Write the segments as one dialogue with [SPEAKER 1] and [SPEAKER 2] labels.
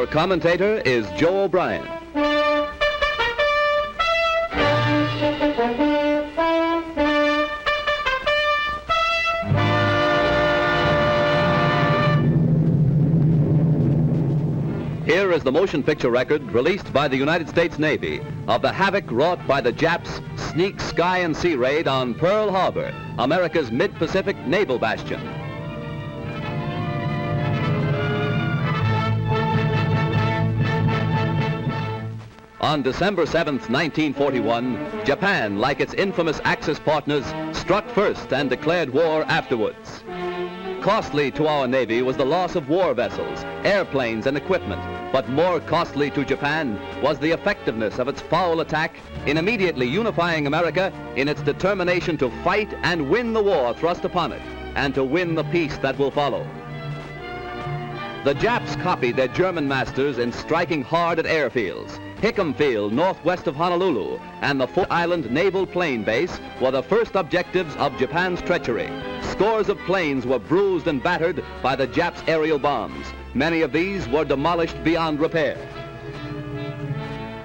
[SPEAKER 1] Our commentator is Joe O'Brien. Here is the motion picture record released by the United States Navy of the havoc wrought by the Japs' sneak sky and sea raid on Pearl Harbor, America's mid-Pacific naval bastion. On December 7th, 1941, Japan, like its infamous Axis partners, struck first and declared war afterwards. Costly to our Navy was the loss of war vessels, airplanes, and equipment, but more costly to Japan was the effectiveness of its foul attack in immediately unifying America in its determination to fight and win the war thrust upon it, and to win the peace that will follow. The Japs copied their German masters in striking hard at airfields. Hickam Field, northwest of Honolulu, and the Fort Island Naval Plane Base were the first objectives of Japan's treachery. Scores of planes were bruised and battered by the Japs' aerial bombs. Many of these were demolished beyond repair.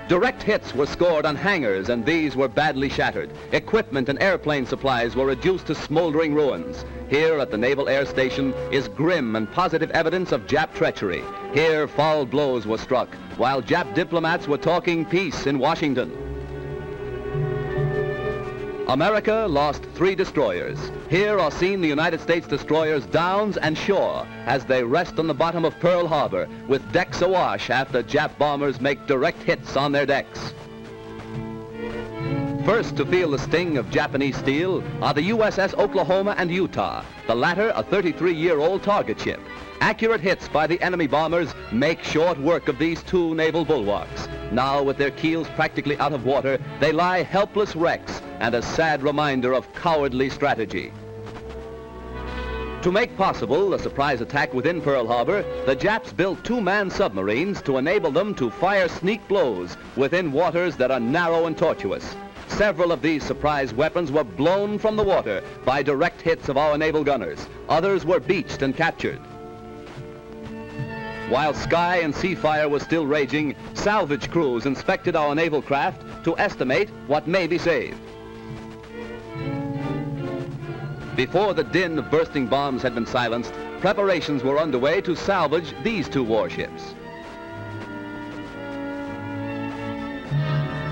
[SPEAKER 1] Direct hits were scored on hangars, and these were badly shattered. Equipment and airplane supplies were reduced to smoldering ruins. Here at the Naval Air Station is grim and positive evidence of Jap treachery. Here foul blows were struck, while Jap diplomats were talking peace in Washington. America lost 3 destroyers. Here are seen the United States destroyers Downs and Shaw as they rest on the bottom of Pearl Harbor with decks awash after Jap bombers make direct hits on their decks. First to feel the sting of Japanese steel are the USS Oklahoma and Utah, the latter a 33-year-old target ship. Accurate hits by the enemy bombers make short work of these 2 naval bulwarks. Now, with their keels practically out of water, they lie helpless wrecks and a sad reminder of cowardly strategy. To make possible the surprise attack within Pearl Harbor, the Japs built 2-man submarines to enable them to fire sneak blows within waters that are narrow and tortuous. Several of these surprise weapons were blown from the water by direct hits of our naval gunners. Others were beached and captured. While sky and sea fire was still raging, salvage crews inspected our naval craft to estimate what may be saved. Before the din of bursting bombs had been silenced, preparations were underway to salvage these 2 warships.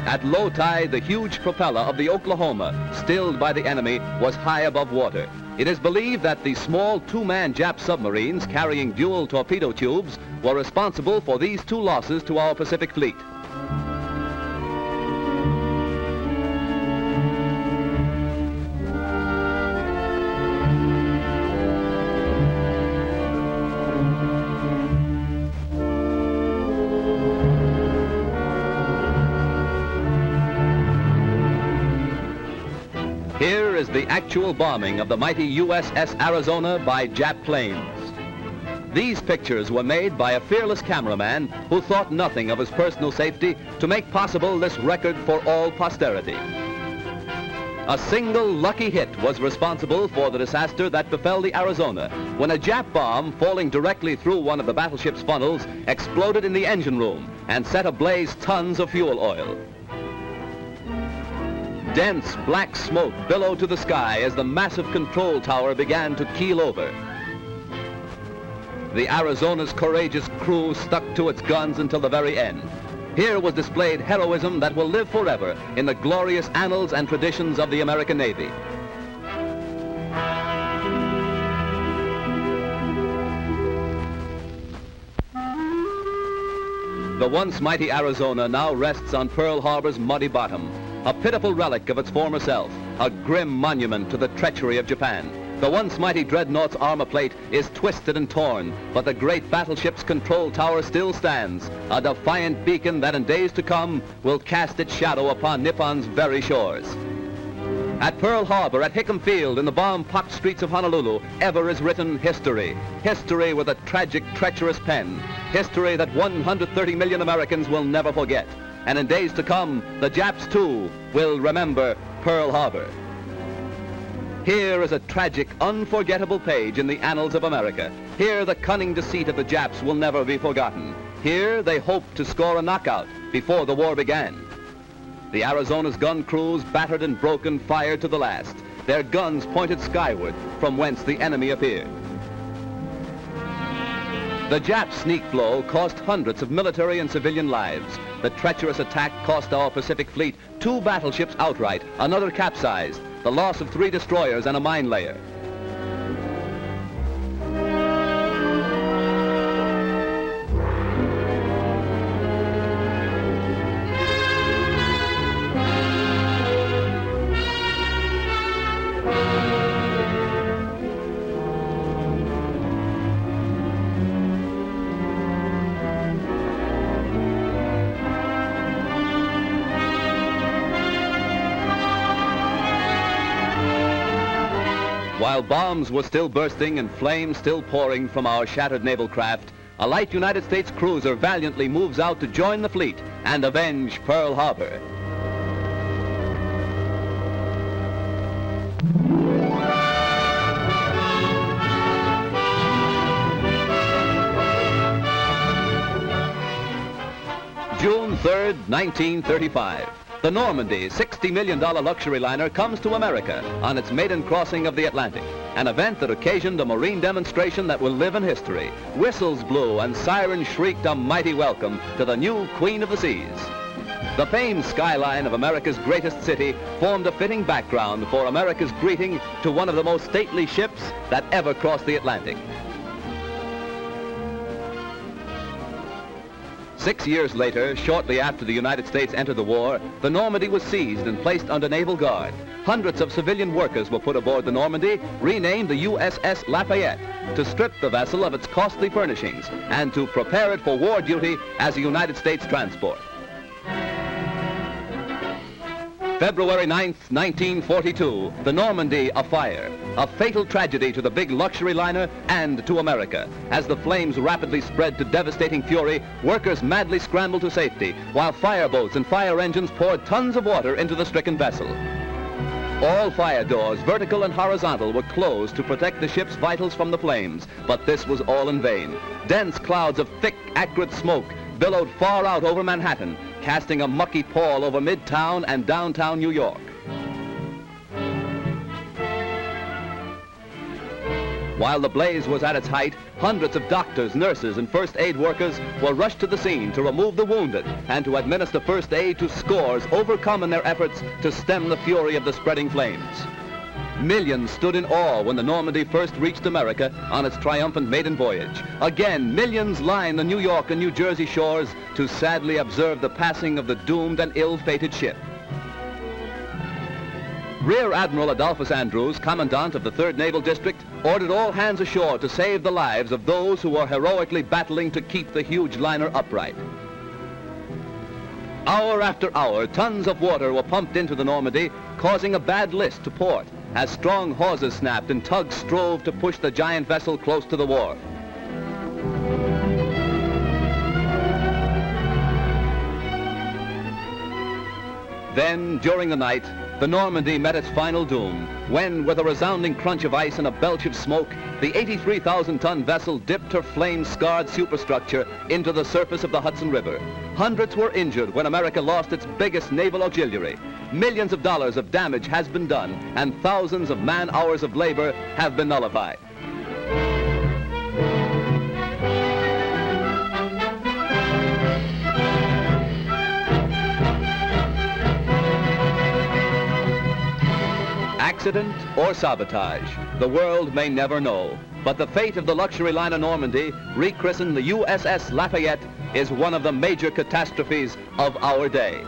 [SPEAKER 1] At low tide, the huge propeller of the Oklahoma, stilled by the enemy, was high above water. It is believed that the small 2-man Jap submarines carrying dual torpedo tubes were responsible for these 2 losses to our Pacific Fleet. Here is the actual bombing of the mighty USS Arizona by Jap planes. These pictures were made by a fearless cameraman who thought nothing of his personal safety to make possible this record for all posterity. A single lucky hit was responsible for the disaster that befell the Arizona when a Jap bomb falling directly through one of the battleship's funnels exploded in the engine room and set ablaze tons of fuel oil. Dense black smoke billowed to the sky as the massive control tower began to keel over. The Arizona's courageous crew stuck to its guns until the very end. Here was displayed heroism that will live forever in the glorious annals and traditions of the American Navy. The once mighty Arizona now rests on Pearl Harbor's muddy bottom, a pitiful relic of its former self, a grim monument to the treachery of Japan. The once mighty dreadnought's armor plate is twisted and torn, but the great battleship's control tower still stands, a defiant beacon that in days to come will cast its shadow upon Nippon's very shores. At Pearl Harbor, at Hickam Field, in the bomb-pocked streets of Honolulu, ever is written history. History with a tragic, treacherous pen. History that 130 million Americans will never forget. And in days to come, the Japs, too, will remember Pearl Harbor. Here is a tragic, unforgettable page in the annals of America. Here, the cunning deceit of the Japs will never be forgotten. Here, they hoped to score a knockout before the war began. The Arizona's gun crews, battered and broken, fired to the last. Their guns pointed skyward, from whence the enemy appeared. The Jap sneak blow cost hundreds of military and civilian lives. The treacherous attack cost our Pacific Fleet 2 battleships outright, another capsized, the loss of 3 destroyers and a mine layer. While bombs were still bursting and flames still pouring from our shattered naval craft, a light United States cruiser valiantly moves out to join the fleet and avenge Pearl Harbor. June 3rd, 1935. The Normandy, $60 million luxury liner, comes to America on its maiden crossing of the Atlantic, an event that occasioned a marine demonstration that will live in history. Whistles blew and sirens shrieked a mighty welcome to the new Queen of the Seas. The famed skyline of America's greatest city formed a fitting background for America's greeting to one of the most stately ships that ever crossed the Atlantic. 6 years later, shortly after the United States entered the war, the Normandy was seized and placed under naval guard. Hundreds of civilian workers were put aboard the Normandy, renamed the USS Lafayette, to strip the vessel of its costly furnishings and to prepare it for war duty as a United States transport. February 9th, 1942, the Normandy afire. A fatal tragedy to the big luxury liner and to America. As the flames rapidly spread to devastating fury, workers madly scrambled to safety, while fireboats and fire engines poured tons of water into the stricken vessel. All fire doors, vertical and horizontal, were closed to protect the ship's vitals from the flames, but this was all in vain. Dense clouds of thick, acrid smoke billowed far out over Manhattan, casting a mucky pall over Midtown and downtown New York. While the blaze was at its height, hundreds of doctors, nurses, and first aid workers were rushed to the scene to remove the wounded and to administer first aid to scores overcome in their efforts to stem the fury of the spreading flames. Millions stood in awe when the Normandy first reached America on its triumphant maiden voyage. Again, millions lined the New York and New Jersey shores to sadly observe the passing of the doomed and ill-fated ship. Rear Admiral Adolphus Andrews, Commandant of the 3rd Naval District, ordered all hands ashore to save the lives of those who were heroically battling to keep the huge liner upright. Hour after hour, tons of water were pumped into the Normandy, causing a bad list to port, as strong hawsers snapped and tugs strove to push the giant vessel close to the wharf. Then, during the night, the Normandy met its final doom, when, with a resounding crunch of ice and a belch of smoke, the 83,000-ton vessel dipped her flame-scarred superstructure into the surface of the Hudson River. Hundreds were injured when America lost its biggest naval auxiliary. Millions of dollars of damage has been done, and thousands of man-hours of labor have been nullified. Accident or sabotage, the world may never know. But the fate of the luxury liner Normandy, rechristened the USS Lafayette, is one of the major catastrophes of our day.